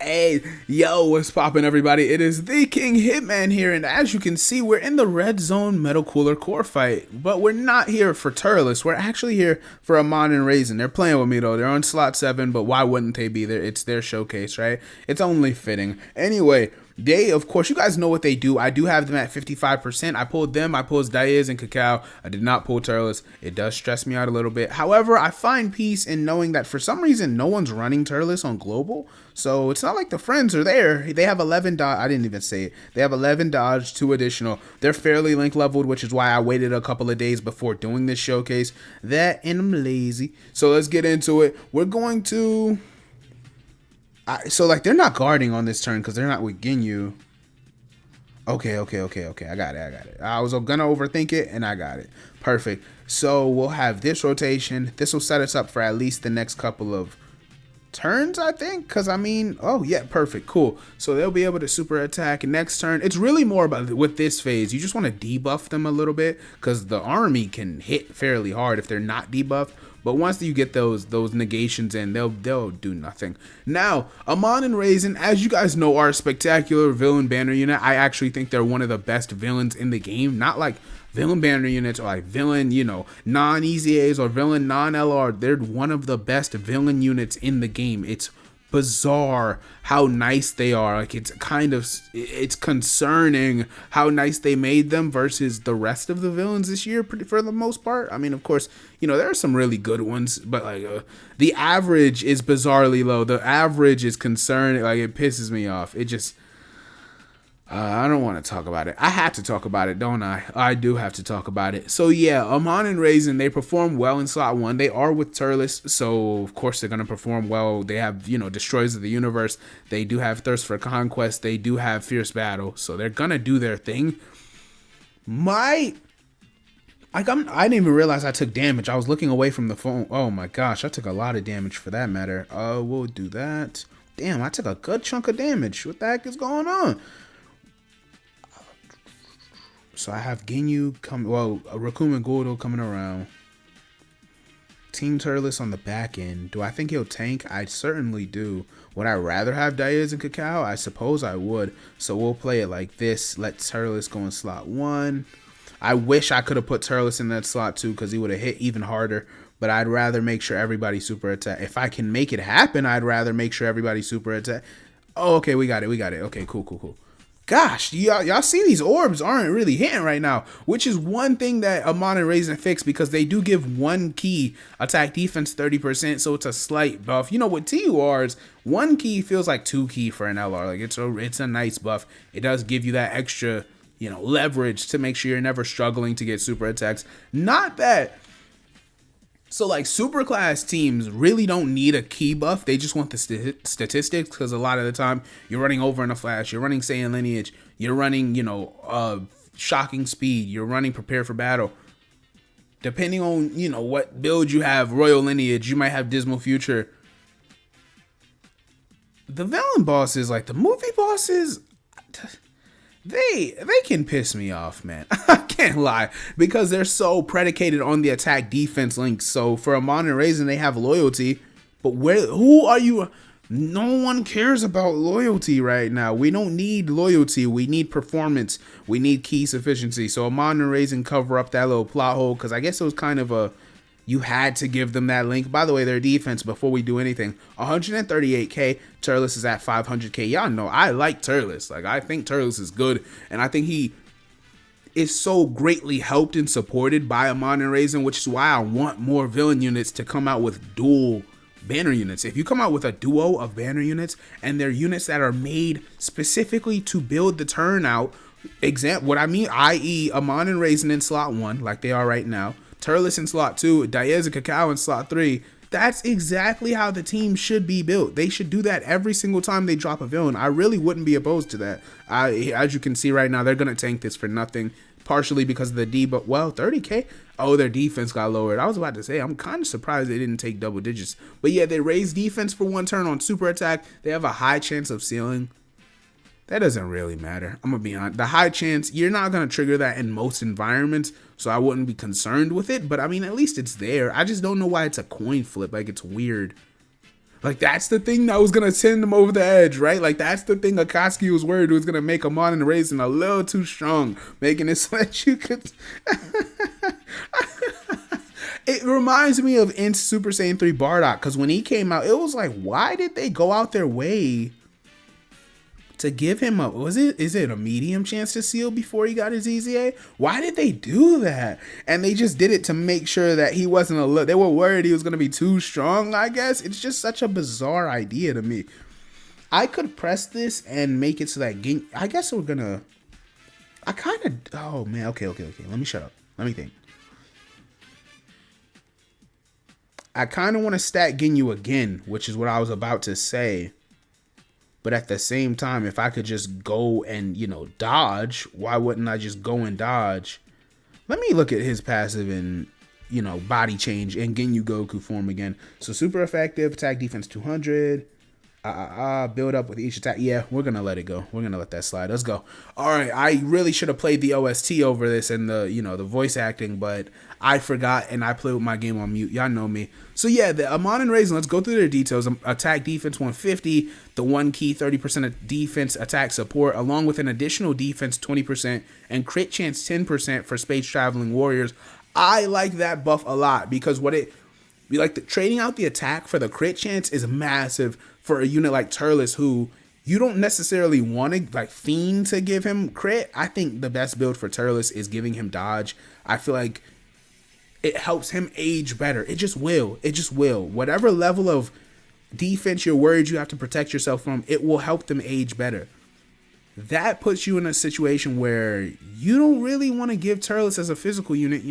Hey, yo, what's poppin', everybody? It is the King Hitman here, and as you can see, we're in the Red Zone Metal Cooler Core fight. But we're not here for Turles. We're actually here for Amon and Raisin. They're playing with me, though. They're on slot 7, but why wouldn't they be there? It's their showcase, right? It's only fitting. Anyway, they, of course, you guys know what they do. I do have them at 55%. I pulled them. I pulled DBZ and Cacao. I did not pull Turles. It does stress me out a little bit. However, I find peace in knowing that for some reason, no one's running Turles on Global. So it's not like the friends are there. They have 11 dodge. I didn't even say it. They have 11 dodge, 2 additional. They're fairly link leveled, which is why I waited a couple of days before doing this showcase. That and I'm lazy. So let's get into it. We're going to... so, like, they're not guarding on this turn because they're not with Ginyu. Okay. I got it. I was going to overthink it, and I got it. Perfect. So, we'll have this rotation. This will set us up for at least the next couple of turns, I think. Because, I mean, oh, yeah, perfect. Cool. So, they'll be able to super attack next turn. It's really more about, with this phase, you just want to debuff them a little bit because the army can hit fairly hard if they're not debuffed. But once you get those negations in, they'll do nothing. Now, Amon and Raisin, as you guys know, are a spectacular villain banner unit. I actually think they're one of the best villains in the game. Not like villain banner units or like villain, non-easy A's or villain non-LR. They're one of the best villain units in the game. It's bizarre how nice they are. Like, it's concerning how nice they made them versus the rest of the villains this year for the most part. I mean, of course, there are some really good ones, but like the average is bizarrely low. The average is concerning. Like, it pisses me off. It just I don't want to talk about it. I have to talk about it, don't I? I do have to talk about it. So yeah, Amon and Raisin, they perform well in slot 1. They are with Turles, so of course they're going to perform well. They have, Destroyers of the Universe. They do have Thirst for Conquest. They do have Fierce Battle. So they're going to do their thing. I didn't even realize I took damage. I was looking away from the phone. Oh my gosh, I took a lot of damage for that matter. We'll do that. Damn, I took a good chunk of damage. What the heck is going on? So I have Ginyu coming, Raccoon and Gordo coming around. Team Turles on the back end. Do I think he'll tank? I certainly do. Would I rather have DBZ and Cacao? I suppose I would. So we'll play it like this. Let Turles go in slot 1. I wish I could have put Turles in that slot 2 because he would have hit even harder. But I'd rather make sure everybody super attack. If I can make it happen, I'd rather make sure everybody super attack. Oh, okay, we got it. Okay, cool. Gosh, y'all see these orbs aren't really hitting right now, which is one thing that Amon and Raisin fixed because they do give 1 key attack defense 30%, so it's a slight buff. With TURs, 1 key feels like 2 key for an LR. Like, it's a nice buff. It does give you that extra, leverage to make sure you're never struggling to get super attacks. Not that. So, like, superclass teams really don't need a key buff. They just want the statistics because a lot of the time you're running over in a flash, you're running Saiyan lineage, you're running, shocking speed, you're running prepare for battle. Depending on, what build you have, royal lineage, you might have dismal future. The villain bosses, like the movie bosses, they can piss me off, man. I can't lie, because they're so predicated on the attack defense links. So for Amon and Raisin, they have loyalty, but who are you? No one cares about loyalty right now. We don't need loyalty. We need performance. We need key sufficiency. So Amon and Raisin cover up that little plot hole because I guess it was kind of you had to give them that link. By the way, their defense, before we do anything, 138k. Turles is at 500k. Y'all know I like Turles. Like, I think Turles is good, and I think he is so greatly helped and supported by Amon and Raisin, which is why I want more villain units to come out with dual banner units. If you come out with a duo of banner units, and they're units that are made specifically to build the turnout, what I mean, i.e. Amon and Raisin in slot 1, like they are right now, Turles in slot 2, DBZ and Cacao in slot 3. That's exactly how the team should be built. They should do that every single time they drop a villain. I really wouldn't be opposed to that. As you can see right now, they're going to tank this for nothing, partially because of the D, but 30k? Oh, their defense got lowered. I was about to say, I'm kind of surprised they didn't take double digits. But yeah, they raised defense for 1 turn on super attack. They have a high chance of sealing. That doesn't really matter. I'm going to be honest. The high chance, you're not going to trigger that in most environments, so I wouldn't be concerned with it. But, I mean, at least it's there. I just don't know why it's a coin flip. Like, it's weird. Like, that's the thing that was going to send him over the edge, right? Like, that's the thing Akatsuki was worried was going to make Amon and Raisin a little too strong, making it so that you could... It reminds me of INT Super Saiyan 3 Bardock, because when he came out, it was like, why did they go out their way to give him a... Is it a medium chance to seal before he got his EZA? Why did they do that? And they just did it to make sure that he wasn't a... They were worried he was going to be too strong, I guess. It's just such a bizarre idea to me. I could press this and make it so that... I guess we're going to... I kind of... Oh, man. Okay. Let me shut up. Let me think. I kind of want to stack Ginyu again, which is what I was about to say. But at the same time, if I could just go and, dodge, why wouldn't I just go and dodge? Let me look at his passive and, body change and Ginyu Goku form again. So super effective, attack defense 200. Build up with each attack. Yeah, we're going to let it go. We're going to let that slide. Let's go. All right, I really should have played the OST over this and the voice acting, but I forgot and I played with my game on mute. Y'all know me. So yeah, the Amon and Raisin, let's go through their details. Attack defense 150, the 1 key 30% of defense attack support, along with an additional defense 20% and crit chance 10% for space traveling warriors. I like that buff a lot because trading out the attack for the crit chance is massive for a unit like Turles, who you don't necessarily want to fiend to give him crit. I think the best build for Turles is giving him dodge. I feel like it helps him age better. It just will. Whatever level of defense you're worried you have to protect yourself from, it will help them age better. That puts you in a situation where you don't really want to give Turles as a physical unit,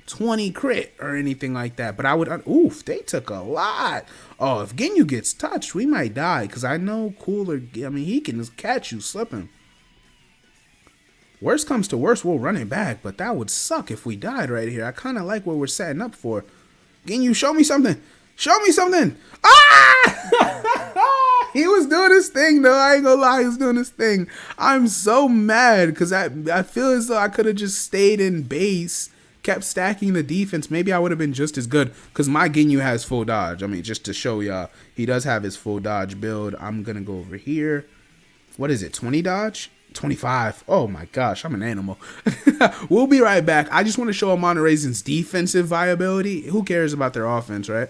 20 crit or anything like that. But I would... Oof, they took a lot. Oh, if Ginyu gets touched, we might die. Because I know Cooler... he can just catch you slipping. Worst comes to worst, we'll run it back. But that would suck if we died right here. I kind of like what we're setting up for. Ginyu, show me something. Show me something. Ah! He was doing his thing, though. I ain't gonna lie, he was doing his thing. I'm so mad because I feel as though I could have just stayed in base, kept stacking the defense. Maybe I would have been just as good because my Ginyu has full dodge. Just to show y'all, he does have his full dodge build. I'm gonna go over here. What is it, 20 dodge? 25. Oh my gosh, I'm an animal. We'll be right back. I just want to show Amon and Raisin's defensive viability. Who cares about their offense, right?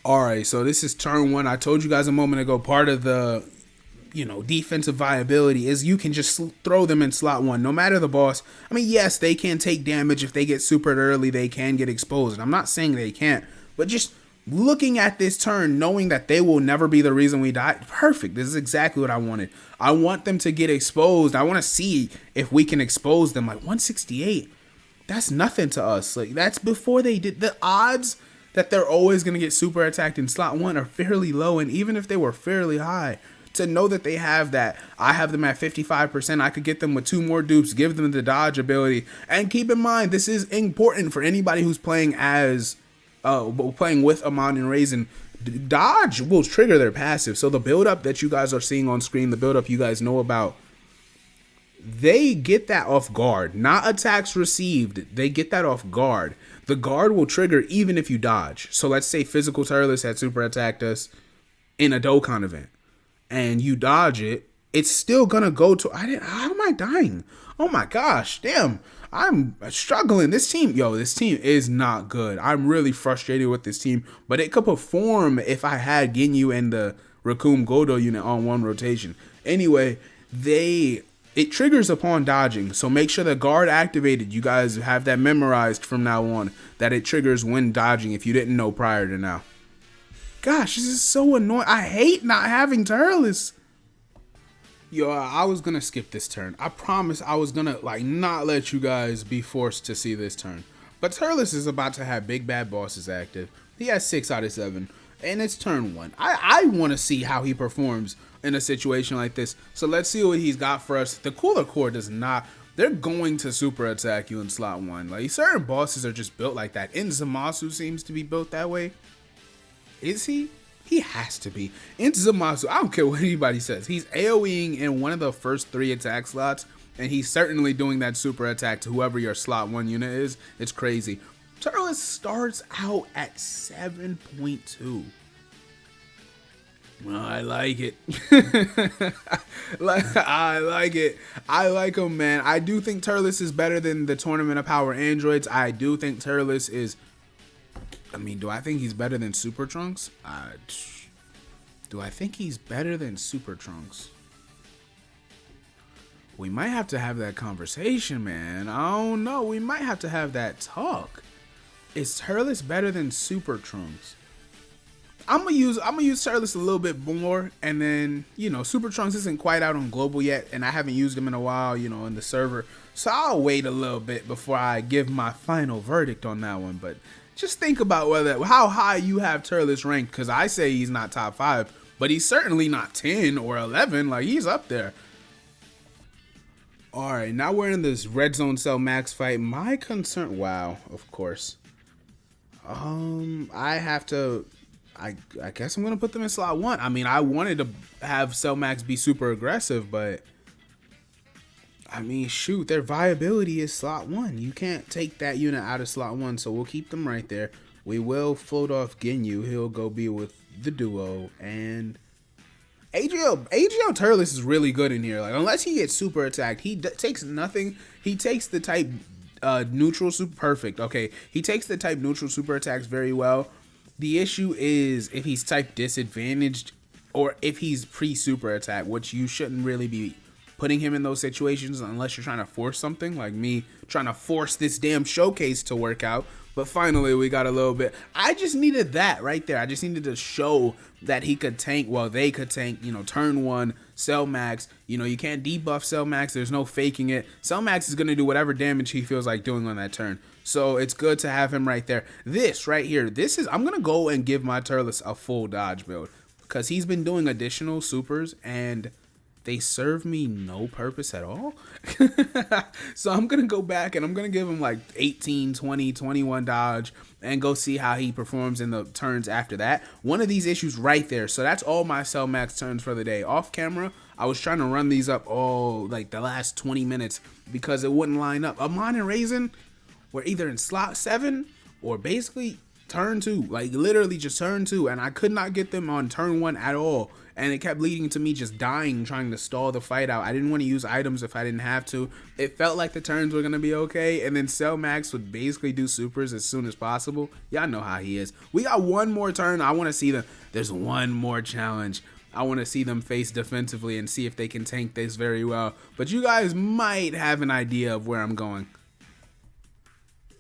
Alright, so this is turn 1. I told you guys a moment ago, part of the, defensive viability is you can just throw them in slot 1, no matter the boss. Yes, they can take damage. If they get supered early, they can get exposed. I'm not saying they can't, but just looking at this turn, knowing that they will never be the reason we die, perfect. This is exactly what I wanted. I want them to get exposed. I want to see if we can expose them. 168, that's nothing to us. That's before they did. The odds that they're always going to get super attacked in slot 1 are fairly low, and even if they were fairly high, to know that they have that, I have them at 55%, I could get them with 2 more dupes, give them the dodge ability, and keep in mind, this is important for anybody who's playing playing with Amon and Raisin. Dodge will trigger their passive, so the build-up that you guys are seeing on screen, the build-up you guys know about, they get that off guard, not attacks received, they get that off guard. The guard will trigger even if you dodge. So let's say physical Turles had super attacked us in a Dokkan event and you dodge it, it's still gonna go to... How am I dying? Oh my gosh, damn. I'm struggling. This team is not good. I'm really frustrated with this team, but it could perform if I had Ginyu and the Raccoon Godo unit on one rotation. Anyway, it triggers upon dodging, so make sure the guard activated. You guys have that memorized from now on, that it triggers when dodging if you didn't know prior to now. Gosh, this is so annoying. I hate not having Turles. Yo, I was gonna skip this turn. I promise I was gonna not let you guys be forced to see this turn. But Turles is about to have big bad bosses active. He has 6 out of 7. And it's turn 1. I want to see how he performs in a situation like this. So let's see what he's got for us. The Cooler Core does not... They're going to super attack you in slot 1. Certain bosses are just built like that. Zamasu seems to be built that way. Is he? He has to be. Zamasu, I don't care what anybody says. He's AoEing in one of the first 3 attack slots. And he's certainly doing that super attack to whoever your slot 1 unit is. It's crazy. Turles starts out at 7.2. I like it. I like it. I like him, man. I do think Turles is better than the Tournament of Power androids. I do think Turles is. I mean, do I think he's better than Super Trunks? Do I think he's better than Super Trunks? We might have to have that conversation, man. I don't know. We might have to have that talk. Is Turles better than Super Trunks? I'm gonna use Turles a little bit more, and then Super Trunks isn't quite out on global yet, and I haven't used him in a while, in the server. So I'll wait a little bit before I give my final verdict on that one. But just think about how high you have Turles ranked, because I say he's not top 5, but he's certainly not 10 or 11. Like, he's up there. All right, now we're in this Red Zone Cell Max fight. My concern, wow, of course. I have to. I guess I'm gonna put them in slot 1. I mean, I wanted to have Cell Max be super aggressive, but I mean, shoot, their viability is slot 1. You can't take that unit out of slot 1, so we'll keep them right there. We will float off Ginyu. He'll go be with the duo, and AGL Turles is really good in here. Like, unless he gets super attacked, he takes nothing. He takes the type neutral super perfect. Okay, he takes the type neutral super attacks very well. The issue is if he's type disadvantaged, or if he's pre-super attack, which you shouldn't really be putting him in those situations unless you're trying to force something, like me trying to force this damn showcase to work out. But finally, we got a little bit. I just needed that right there. I just needed to show that he could tank, well, they could tank, turn 1, Cell Max. You can't debuff Cell Max. There's no faking it. Cell Max is going to do whatever damage he feels like doing on that turn. So it's good to have him right there. This right here, I'm going to go and give my Turles a full dodge build, because he's been doing additional supers and they serve me no purpose at all. So I'm going to go back and I'm going to give him like 18, 20, 21 dodge and go see how he performs in the turns after that. One of these issues right there. So that's all my Cell Max turns for the day. Off camera, I was trying to run these up like the last 20 minutes because it wouldn't line up. Amon and Raisin were either in slot 7 or basically turn 2, like literally just turn 2, and I could not get them on turn 1 at all, and it kept leading to me just dying trying to stall the fight out. I didn't want to use items if I didn't have to. It felt like the turns were gonna be okay, and then Cell Max would basically do supers as soon as possible. Y'all know how he is. We got one more turn. I want to see there's one more challenge. I want to see them face defensively and see if they can tank this very well, but you guys might have an idea of where I'm going.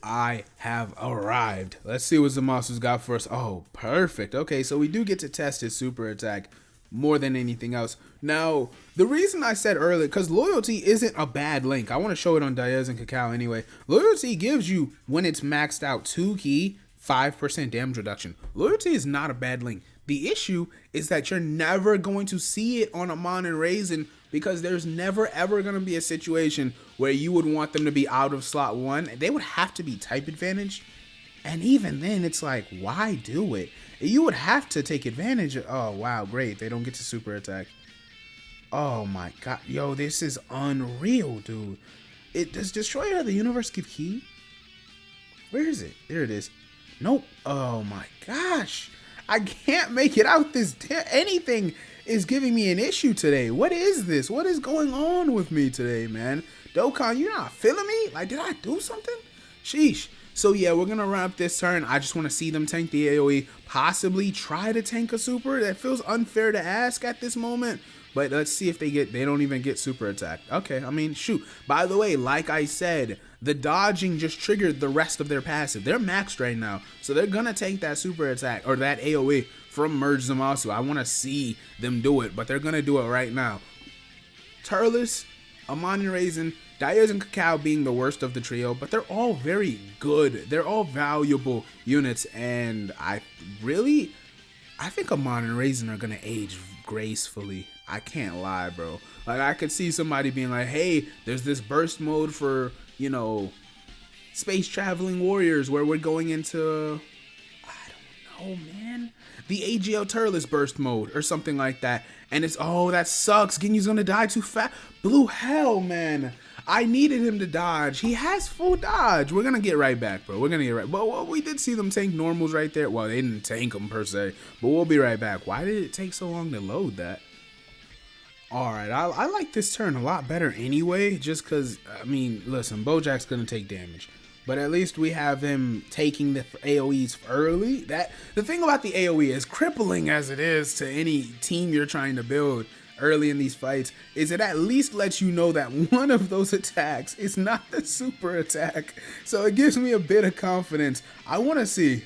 I have arrived. Let's see what Zamasu's got for us. Oh, perfect. Okay, so we do get to test his super attack more than anything else. Now, the reason I said earlier, because loyalty isn't a bad link. I want to show it on Diaz and Cacao anyway. Loyalty gives you, when it's maxed out, 2 key, 5% damage reduction. Loyalty is not a bad link. The issue is that you're never going to see it on Amon and Raisin, because there's never ever going to be a situation where you would want them to be out of slot 1. They would have to be type advantage, and even then it's like, why do it? You would have to take advantage of, oh wow, great, they don't get to super attack. Oh my god, yo, this is unreal, dude. Does Destroyer of the Universe give key? Where is it? There it is. Nope. Oh my gosh, I can't make it out. Anything is giving me an issue today. What is this? What is going on with me today, man? Dokkan, you not feeling me? Like, did I do something? Sheesh. So yeah, we're gonna wrap this turn. I just want to see them tank the AoE, possibly try to tank a super. That feels unfair to ask at this moment, but let's see if they don't even get super attack. Okay, I mean, shoot. By the way, like I said, the dodging just triggered the rest of their passive. They're maxed right now, so they're gonna tank that super attack or that AoE from Merge Zamasu. I want to see them do it, but they're gonna do it right now. Turles, Amon and Raisin, Diaz and Cacao being the worst of the trio, but they're all very good. They're all valuable units, and I think Amon and Raisin are gonna age gracefully. I can't lie, bro. Like, I could see somebody being like, hey, there's this burst mode for, space traveling warriors where we're going into, I don't know, man, the AGL Turles burst mode or something like that. And it's, oh, that sucks. Ginyu's gonna die too fast. Blue hell, man. I needed him to dodge. He has full dodge. We're going to get right back, bro. We're going to get right. But well, we did see them tank normals right there. Well, they didn't tank them per se, but we'll be right back. Why did it take so long to load that? All right, I like this turn a lot better anyway, just because, I mean, listen, Bojack's going to take damage. But at least we have him taking the AoEs early. The thing about the AoE, as crippling as it is to any team you're trying to build early in these fights, is it at least lets you know that one of those attacks is not the super attack. So it gives me a bit of confidence. I want to see.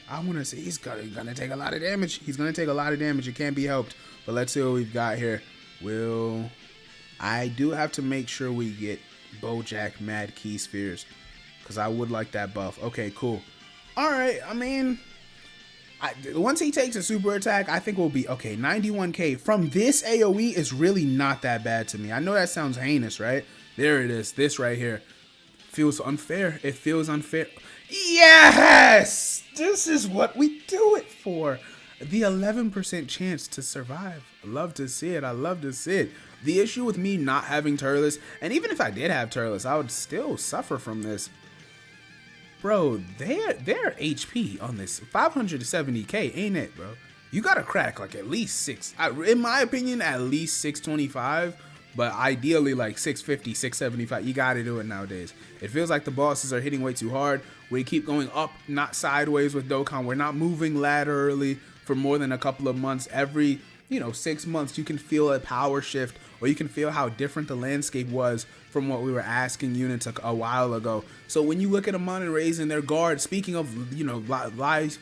He's gonna take a lot of damage. He's gonna take a lot of damage. It can't be helped. But let's see what we've got here. I do have to make sure we get Bojack Mad Key Spheres, because I would like that buff. Okay, cool. All right, I mean, once he takes a super attack, I think we'll be okay. 91k from this AoE is really not that bad to me. I know that sounds heinous, right? There it is. This right here feels unfair. It feels unfair. Yes! This is what we do it for. The 11% chance to survive. I love to see it. I love to see it. The issue with me not having Turles, and even if I did have Turles, I would still suffer from this. Bro, their HP on this 570k, ain't it, bro? You gotta crack like at least 6. In my opinion, at least 625, but ideally like 650, 675. You gotta do it nowadays. It feels like the bosses are hitting way too hard. We keep going up, not sideways with Dokkan. We're not moving laterally for more than a couple of months. Every 6 months, you can feel a power shift, or you can feel how different the landscape was from what we were asking units a while ago. So when you look at Amon and Raisin, their guard, speaking of, lies,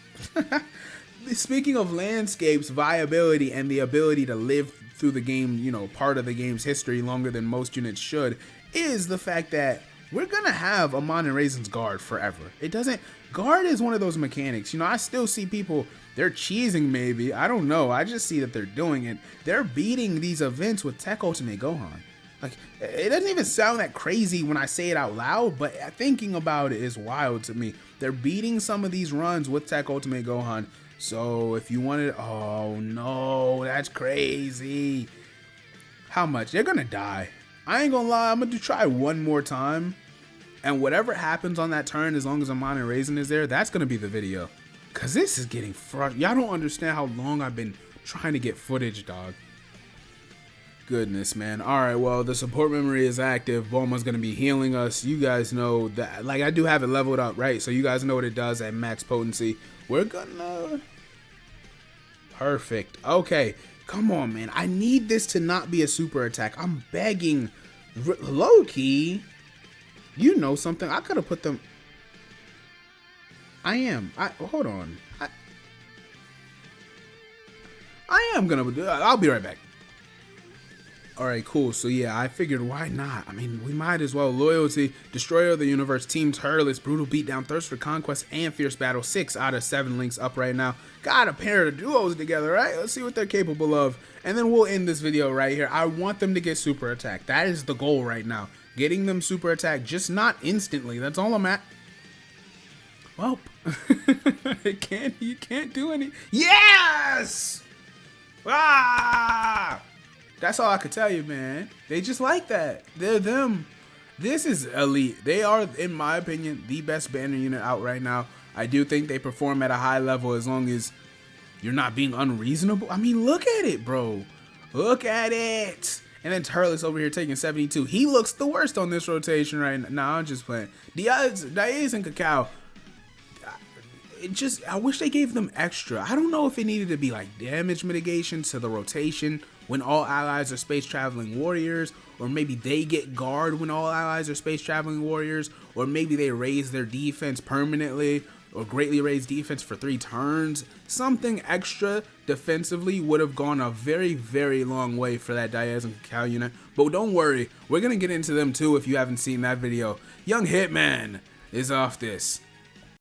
speaking of landscapes, viability, and the ability to live through the game, part of the game's history longer than most units should, is the fact that we're gonna have Amon and Raisin's guard forever. Guard is one of those mechanics. I still see people, they're cheesing maybe. I don't know. I just see that they're doing it. They're beating these events with Tech Ultimate Gohan. Like, it doesn't even sound that crazy when I say it out loud, but thinking about it is wild to me. They're beating some of these runs with Tech Ultimate Gohan. So if you wanted, oh no, that's crazy. How much? They're gonna die. I ain't gonna lie, I'm gonna try one more time. And whatever happens on that turn, as long as Amon and Raisin is there, that's gonna be the video. Cause this is getting frustrating. Y'all don't understand how long I've been trying to get footage, dog. Goodness, man. Alright, well, the support memory is active. Bulma's gonna be healing us. You guys know that, like, I do have it leveled up, right? So you guys know what it does at max potency. We're gonna... Perfect. Okay. Come on, man. I need this to not be a super attack. I'm begging. Low-key. You know something. I could have put them... Hold on. I am gonna do... I'll be right back. Alright, cool. So yeah, I figured why not? I mean, we might as well. Loyalty, Destroyer of the Universe, Team Turles, Brutal Beatdown, Thirst for Conquest, and Fierce Battle. 6 out of 7 links up right now. Got a pair of duos together, right? Let's see what they're capable of. And then we'll end this video right here. I want them to get super attack. That is the goal right now. Getting them super attack, just not instantly. That's all I'm at. Well, you can't do any. Yes! Ah! That's all I could tell you, man. They just like that. They're them. This is elite. They are, in my opinion, the best banner unit out right now. I do think they perform at a high level as long as you're not being unreasonable. I mean, look at it, bro. Look at it. And then Turles over here taking 72. He looks the worst on this rotation right now. Nah, I'm just playing. Diaz and Cacao. I wish they gave them extra. I don't know if it needed to be like damage mitigation to the rotation when all allies are space traveling warriors, or maybe they get guard when all allies are space traveling warriors, or maybe they raise their defense permanently or greatly raise defense for 3 turns. Something extra defensively would have gone a very, very long way for that Diaz and Cacao unit. But don't worry, we're gonna get into them too if you haven't seen that video. Young Hitman is off this.